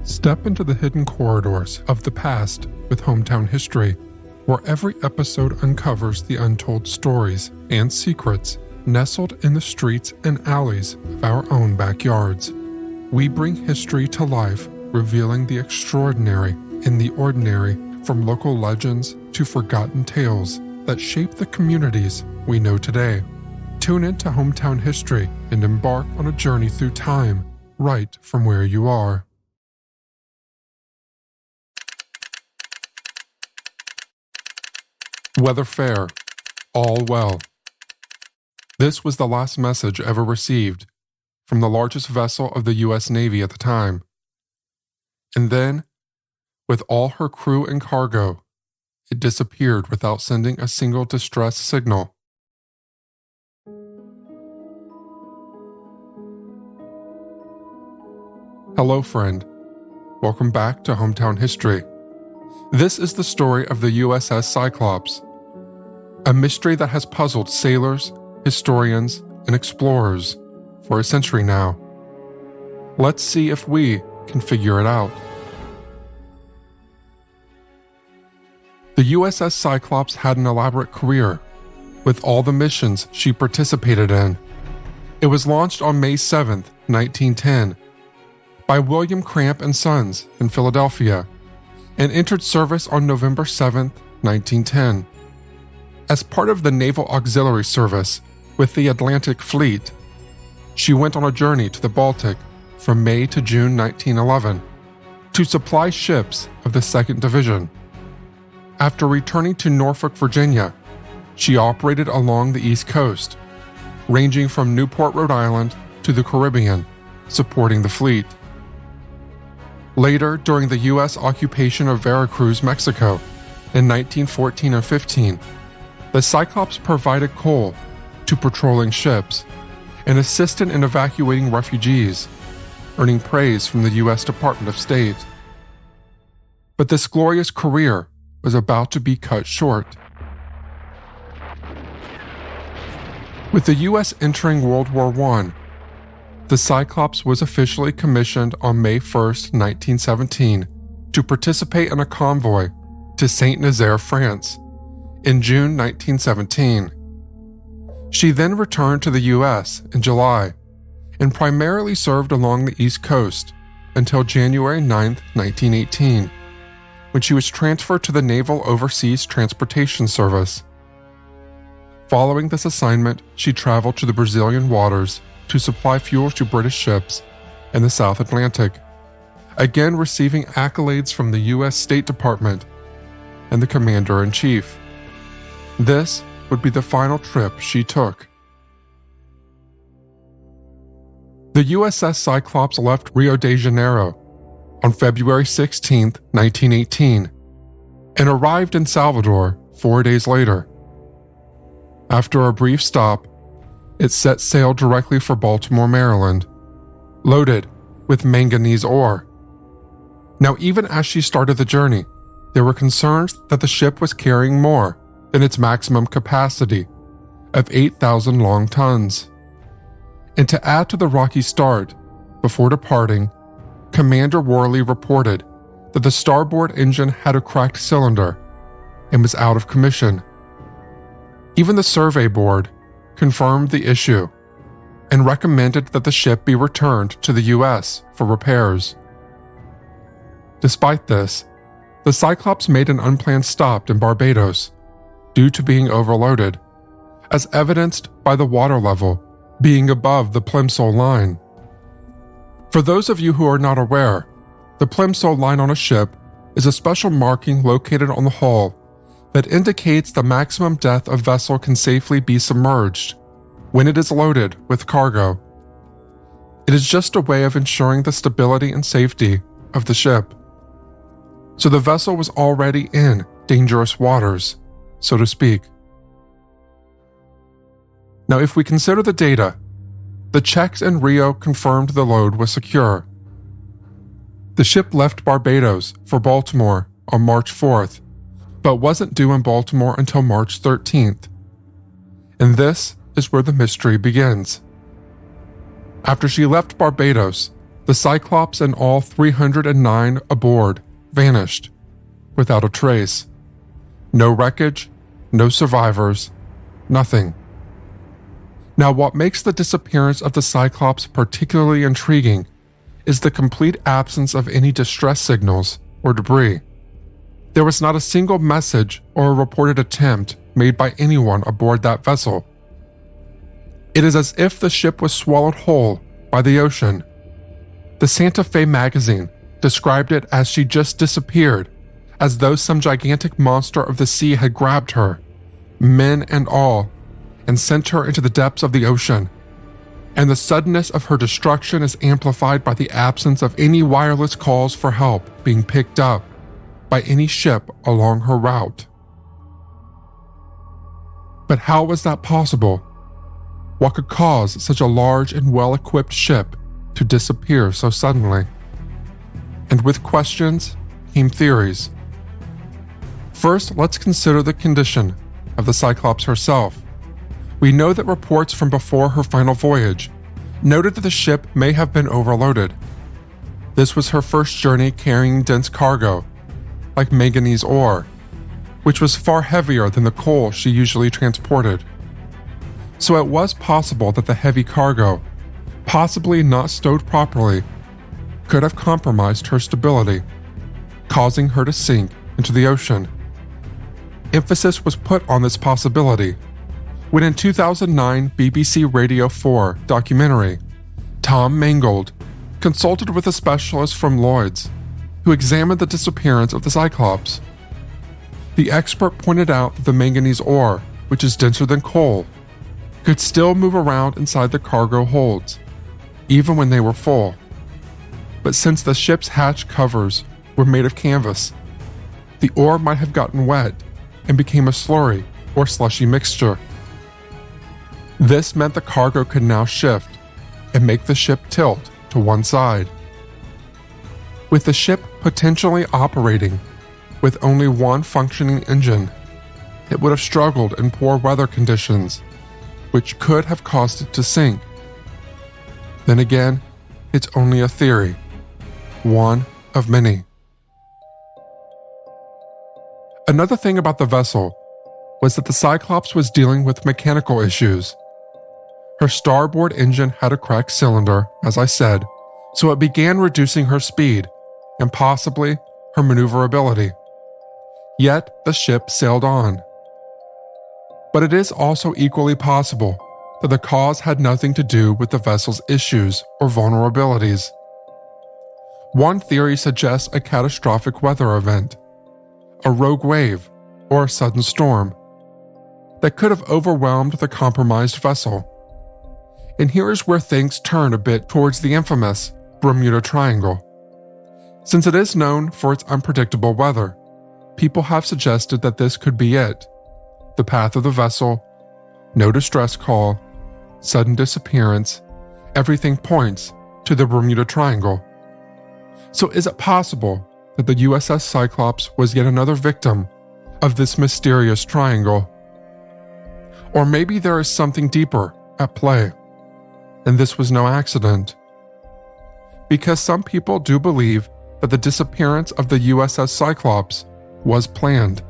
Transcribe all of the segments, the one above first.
Step into the hidden corridors of the past with Hometown History, where every episode uncovers the untold stories and secrets nestled in the streets and alleys of our own backyards. We bring history to life, revealing the extraordinary in the ordinary, from local legends to forgotten tales that shape the communities we know today. Tune into Hometown History and embark on a journey through time, right from where you are. Weather fair. All well. This was the last message ever received from the largest vessel of the U.S. Navy at the time. And then, with all her crew and cargo, it disappeared without sending a single distress signal. Hello, friend. Welcome back to Hometown History. This is the story of the U.S.S. Cyclops, a mystery that has puzzled sailors, historians, and explorers for a century now. Let's see if we can figure it out. The U.S.S. Cyclops had an elaborate career, with all the missions she participated in. It was launched on May 7, 1910, by William Cramp and Sons in Philadelphia, and entered service on November 7, 1910. As part of the Naval Auxiliary Service with the Atlantic Fleet, she went on a journey to the Baltic from May to June 1911 to supply ships of the 2nd Division. After returning to Norfolk, Virginia, she operated along the East Coast, ranging from Newport, Rhode Island to the Caribbean, supporting the fleet. Later, during the U.S. occupation of Veracruz, Mexico, in 1914 and 15, the Cyclops provided coal to patrolling ships and assisted in evacuating refugees, earning praise from the U.S. Department of State. But this glorious career was about to be cut short. With the U.S. entering World War I, the Cyclops was officially commissioned on May 1, 1917, to participate in a convoy to Saint-Nazaire, France, in June 1917. She then returned to the U.S. in July and primarily served along the East Coast until January 9, 1918, when she was transferred to the Naval Overseas Transportation Service. Following this assignment, she traveled to the Brazilian waters to supply fuel to British ships in the South Atlantic, again receiving accolades from the U.S. State Department and the Commander-in-Chief. This would be the final trip she took. The U.S.S. Cyclops left Rio de Janeiro on February 16, 1918, and arrived in Salvador 4 days later. After a brief stop, it set sail directly for Baltimore, Maryland, loaded with manganese ore. Now, even as she started the journey, there were concerns that the ship was carrying more than its maximum capacity of 8,000 long tons. And to add to the rocky start, before departing, Commander Worley reported that the starboard engine had a cracked cylinder and was out of commission. Even the survey board confirmed the issue and recommended that the ship be returned to the U.S. for repairs. Despite this, the Cyclops made an unplanned stop in Barbados due to being overloaded, as evidenced by the water level being above the Plimsoll line. For those of you who are not aware, the Plimsoll line on a ship is a special marking located on the hull that indicates the maximum depth a vessel can safely be submerged when it is loaded with cargo. It is just a way of ensuring the stability and safety of the ship. So the vessel was already in dangerous waters, so to speak. Now, if we consider the data, the checks in Rio confirmed the load was secure. The ship left Barbados for Baltimore on March 4th, but wasn't due in Baltimore until March 13th. And this is where the mystery begins. After she left Barbados, The Cyclops and all 309 aboard vanished, without a trace. No wreckage, no survivors, nothing. Now, what makes the disappearance of the Cyclops particularly intriguing is the complete absence of any distress signals or debris. There was not a single message or a reported attempt made by anyone aboard that vessel. It is as if the ship was swallowed whole by the ocean. The Santa Fe magazine described it as she just disappeared, as though some gigantic monster of the sea had grabbed her, men and all, and sent her into the depths of the ocean. And the suddenness of her destruction is amplified by the absence of any wireless calls for help being picked up by any ship along her route. But how was that possible? What could cause such a large and well-equipped ship to disappear so suddenly? And with questions came theories. First, let's consider the condition of the Cyclops herself. We know that reports from before her final voyage noted that the ship may have been overloaded. This was her first journey carrying dense cargo, like manganese ore, which was far heavier than the coal she usually transported. So it was possible that the heavy cargo, possibly not stowed properly, could have compromised her stability, causing her to sink into the ocean. Emphasis was put on this possibility when in 2009 BBC Radio 4 documentary, Tom Mangold consulted with a specialist from Lloyd's who examined the disappearance of the Cyclops. The expert pointed out that the manganese ore, which is denser than coal, could still move around inside the cargo holds, even when they were full. But since the ship's hatch covers were made of canvas, the ore might have gotten wet and became a slurry or slushy mixture. This meant the cargo could now shift and make the ship tilt to one side. With the ship potentially operating with only one functioning engine, it would have struggled in poor weather conditions, which could have caused it to sink. Then again, it's only a theory, one of many. Another thing about the vessel was that the Cyclops was dealing with mechanical issues. Her starboard engine had a cracked cylinder, as I said, so it began reducing her speed and possibly her maneuverability. Yet the ship sailed on. But it is also equally possible that the cause had nothing to do with the vessel's issues or vulnerabilities. One theory suggests a catastrophic weather event, a rogue wave, or a sudden storm that could have overwhelmed the compromised vessel. And here is where things turn a bit towards the infamous Bermuda Triangle. Since it is known for its unpredictable weather, people have suggested that this could be it. The path of the vessel, no distress call, sudden disappearance, everything points to the Bermuda Triangle. So is it possible that the U.S.S. Cyclops was yet another victim of this mysterious triangle? Or maybe there is something deeper at play, and this was no accident. Because some people do believe that the disappearance of the U.S.S. Cyclops was planned.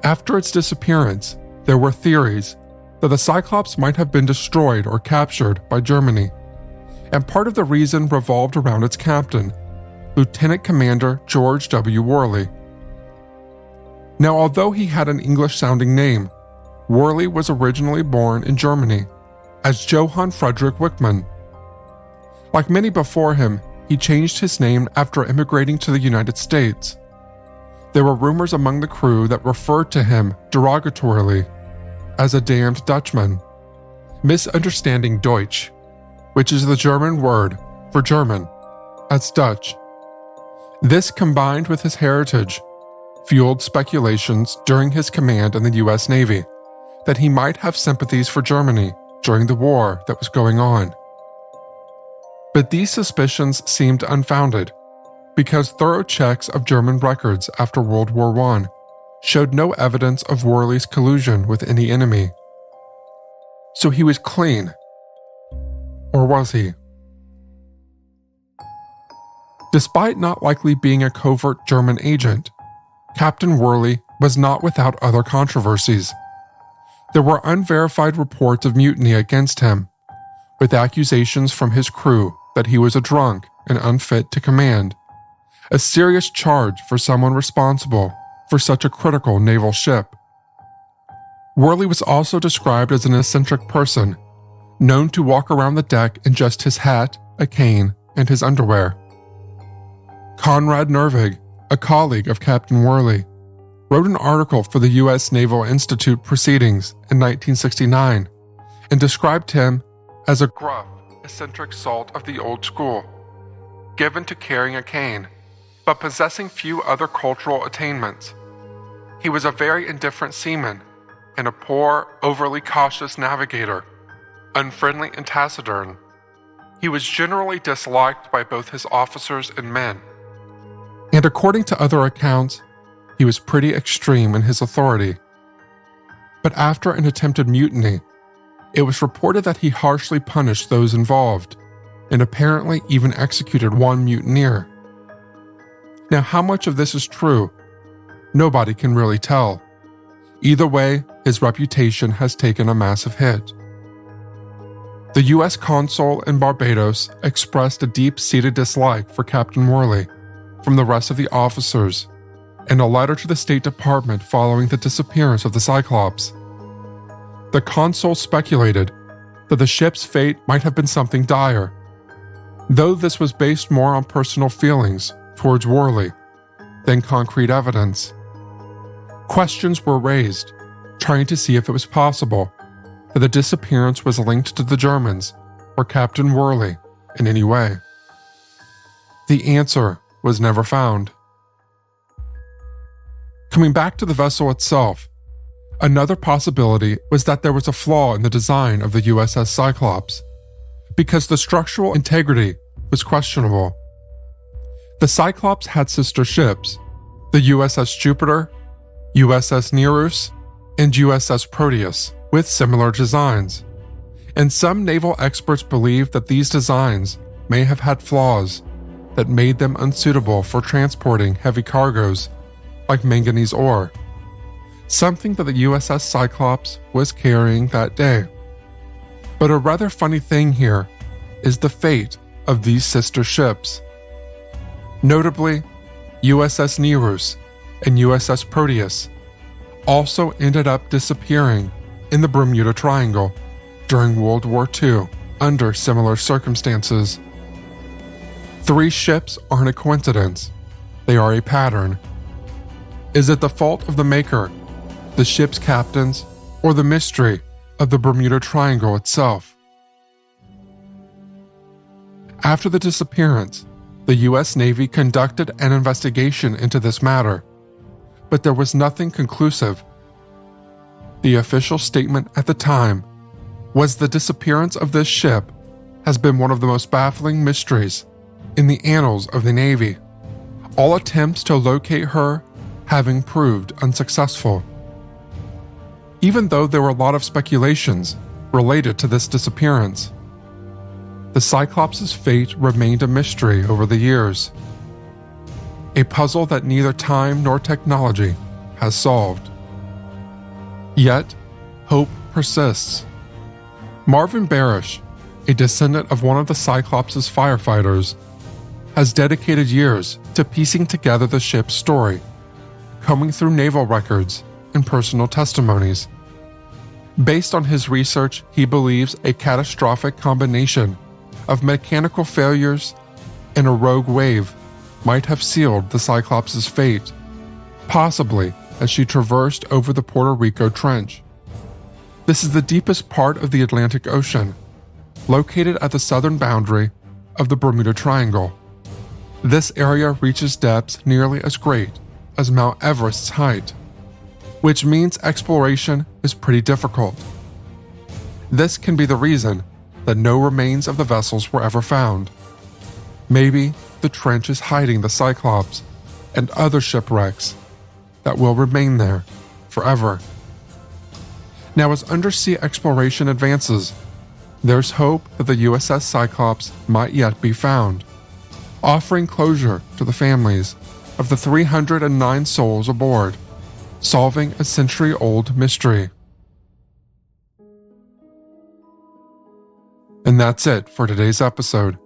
After its disappearance, there were theories that the Cyclops might have been destroyed or captured by Germany, and part of the reason revolved around its captain, Lieutenant Commander George W. Worley. Now, although he had an English-sounding name, Worley was originally born in Germany as Johann Friedrich Wickmann. Like many before him, he changed his name after immigrating to the United States. There were rumors among the crew that referred to him derogatorily as a damned Dutchman, misunderstanding Deutsch, which is the German word for German, as Dutch. This, combined with his heritage, fueled speculations during his command in the U.S. Navy that he might have sympathies for Germany during the war that was going on. But these suspicions seemed unfounded, because thorough checks of German records after World War I showed no evidence of Worley's collusion with any enemy. So he was clean. Or was he? Despite not likely being a covert German agent, Captain Worley was not without other controversies. There were unverified reports of mutiny against him, with accusations from his crew that he was a drunk and unfit to command, a serious charge for someone responsible for such a critical naval ship. Worley was also described as an eccentric person, known to walk around the deck in just his hat, a cane, and his underwear. Conrad Nervig, a colleague of Captain Worley, wrote an article for the U.S. Naval Institute Proceedings in 1969 and described him as a gruff, eccentric salt of the old school, given to carrying a cane, but possessing few other cultural attainments. He was a very indifferent seaman and a poor, overly cautious navigator, unfriendly and taciturn. He was generally disliked by both his officers and men. And according to other accounts, he was pretty extreme in his authority. But after an attempted mutiny, it was reported that he harshly punished those involved, and apparently even executed one mutineer. Now, how much of this is true? Nobody can really tell. Either way, his reputation has taken a massive hit. The U.S. consul in Barbados expressed a deep-seated dislike for Captain Worley from the rest of the officers in a letter to the State Department following the disappearance of the Cyclops. The consul speculated that the ship's fate might have been something dire, though this was based more on personal feelings towards Worley than concrete evidence. Questions were raised, trying to see if it was possible that the disappearance was linked to the Germans or Captain Worley in any way. The answer was never found. Coming back to the vessel itself, another possibility was that there was a flaw in the design of the U.S.S. Cyclops, because the structural integrity was questionable. The Cyclops had sister ships, the U.S.S. Jupiter, U.S.S. Nereus, and U.S.S. Proteus, with similar designs, and some naval experts believe that these designs may have had flaws that made them unsuitable for transporting heavy cargoes like manganese ore, something that the U.S.S. Cyclops was carrying that day. But a rather funny thing here is the fate of these sister ships. Notably, U.S.S. Nereus and U.S.S. Proteus also ended up disappearing in the Bermuda Triangle during World War II under similar circumstances. 3 ships aren't a coincidence, they are a pattern. Is it the fault of the maker, the ship's captains, or the mystery of the Bermuda Triangle itself? After the disappearance, the U.S. Navy conducted an investigation into this matter, but there was nothing conclusive. The official statement at the time was the disappearance of this ship has been one of the most baffling mysteries in the annals of the Navy, all attempts to locate her having proved unsuccessful. Even though there were a lot of speculations related to this disappearance, the Cyclops' fate remained a mystery over the years, a puzzle that neither time nor technology has solved. Yet, hope persists. Marvin Barish, a descendant of one of the Cyclops' firefighters, has dedicated years to piecing together the ship's story, combing through naval records and personal testimonies. Based on his research, he believes a catastrophic combination of mechanical failures and a rogue wave might have sealed the Cyclops' fate, possibly as she traversed over the Puerto Rico Trench. This is the deepest part of the Atlantic Ocean, located at the southern boundary of the Bermuda Triangle. This area reaches depths nearly as great as Mount Everest's height, which means exploration is pretty difficult. This can be the reason that no remains of the vessels were ever found. Maybe the trench is hiding the Cyclops and other shipwrecks that will remain there forever. Now, as undersea exploration advances, there's hope that the U.S.S. Cyclops might yet be found. offering closure to the families of the 309 souls aboard, solving a century-old mystery. And that's it for today's episode.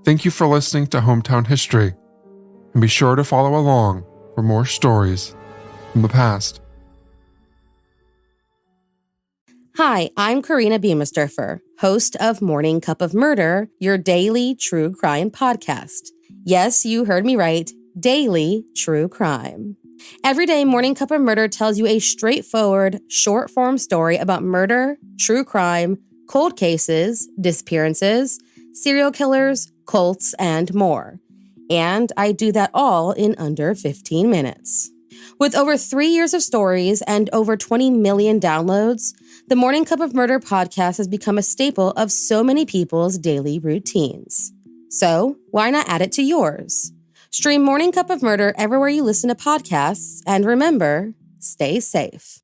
Thank you for listening to Hometown History, and be sure to follow along for more stories from the past. Hi, I'm Karina Beamisturfer, host of Morning Cup of Murder, your daily true crime podcast. Yes, you heard me right, daily true crime. Every day, Morning Cup of Murder tells you a straightforward, short-form story about murder, true crime, cold cases, disappearances, serial killers, cults, and more. And I do that all in under 15 minutes. With over 3 years of stories and over 20 million downloads, the Morning Cup of Murder podcast has become a staple of so many people's daily routines. So, why not add it to yours? Stream Morning Cup of Murder everywhere you listen to podcasts, and remember, stay safe.